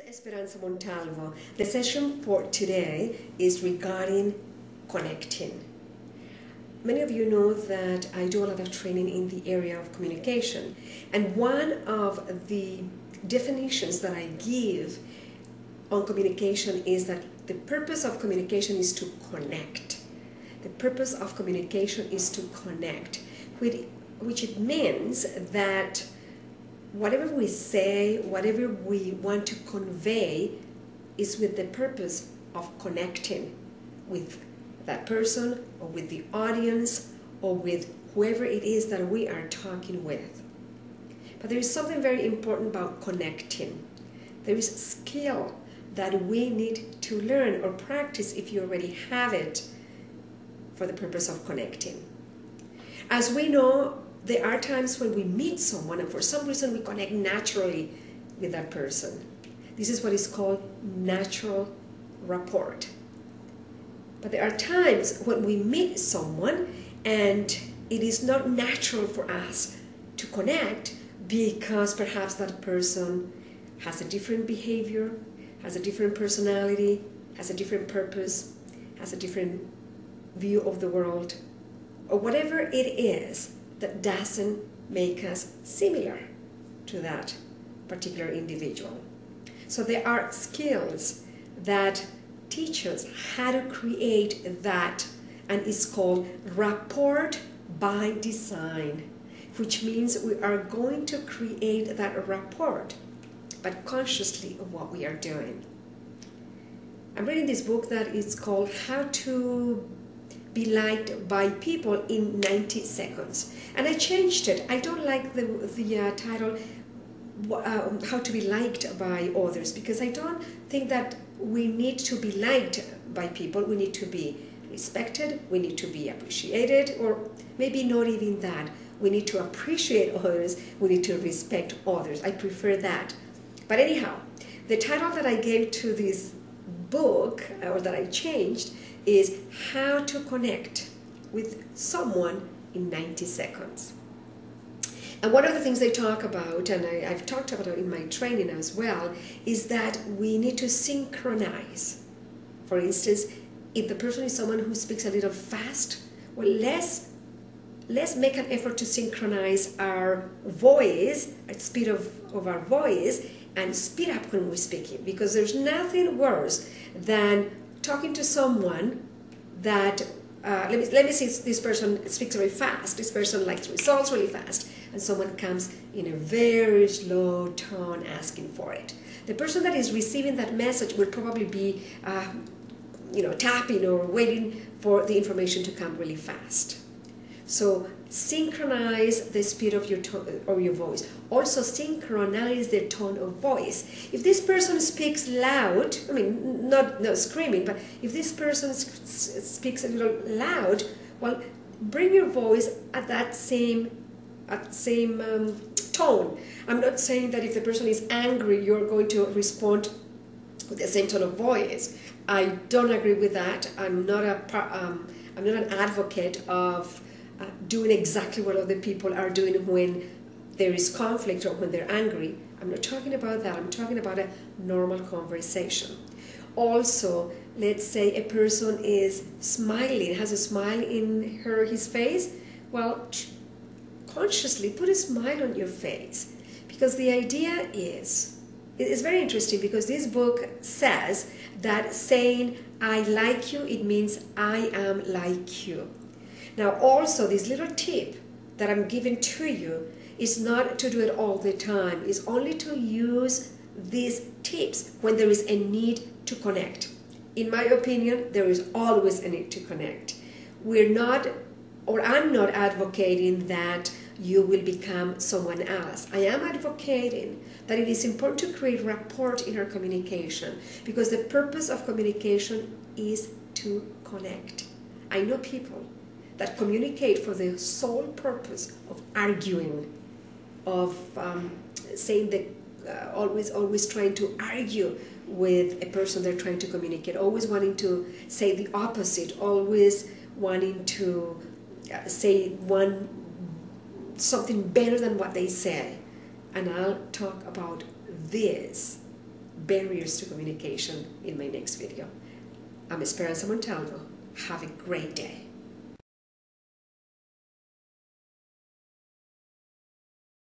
Esperanza Montalvo. The session for today is regarding connecting. Many of you know that I do a lot of training in the area of communication, and one of the definitions that I give on communication is that the purpose of communication is to connect. The purpose of communication is to connect, which it means that whatever we say, whatever we want to convey is with the purpose of connecting with that person or with the audience or with whoever it is that we are talking with. But there is something very important about connecting. There is skill that we need to learn or practice if you already have it for the purpose of connecting. As we know, there are times when we meet someone and for some reason we connect naturally with that person. This is what is called natural rapport. But there are times when we meet someone and it is not natural for us to connect because perhaps that person has a different behavior, has a different personality, has a different purpose, has a different view of the world, or whatever it is that doesn't make us similar to that particular individual. So there are skills that teach us how to create that, and it's called rapport by design, which means we are going to create that rapport, but consciously of what we are doing. I'm reading this book that is called How to Be Liked by People in 90 Seconds. And I changed it. I don't like the title, How to Be Liked by Others, because I don't think that we need to be liked by people. We need to be respected, we need to be appreciated, or maybe not even that. We need to appreciate others, we need to respect others. I prefer that. But anyhow, the title that I gave to this book, or that I changed, is How to Connect with Someone in 90 Seconds. And one of the things they talk about, and I've talked about it in my training as well, is that we need to synchronize. For instance, if the person is someone who speaks a little fast, well, let's make an effort to synchronize our voice, at speed of our voice, and speed up when we're speaking, because there's nothing worse than talking to someone that, let me see, this person speaks very fast, this person likes results really fast, and someone comes in a very slow tone asking for it. The person that is receiving that message will probably be tapping or waiting for the information to come really fast. So synchronize the speed of your tone or your voice. Also synchronize the tone of voice. If this person speaks loud, I mean, not screaming, but if this person speaks a little loud, well, bring your voice at that same tone. I'm not saying that if the person is angry, you're going to respond with the same tone of voice. I don't agree with that. I'm not an advocate of doing exactly what other people are doing when there is conflict or when they're angry. I'm not talking about that. I'm talking about a normal conversation. Also, let's say a person is smiling, has a smile in his face. Well, consciously put a smile on your face, because the idea is, it's very interesting, because this book says that saying I like you, it means I am like you. Now also, this little tip that I'm giving to you is not to do it all the time. It's only to use these tips when there is a need to connect. In my opinion, there is always a need to connect. I'm not advocating that you will become someone else. I am advocating that it is important to create rapport in our communication, because the purpose of communication is to connect. I know people that communicate for the sole purpose of arguing, of saying that always trying to argue with a person they're trying to communicate, always wanting to say the opposite, always wanting to say something better than what they say. And I'll talk about this barriers to communication in my next video. I'm Esperanza Montalvo. Have a great day.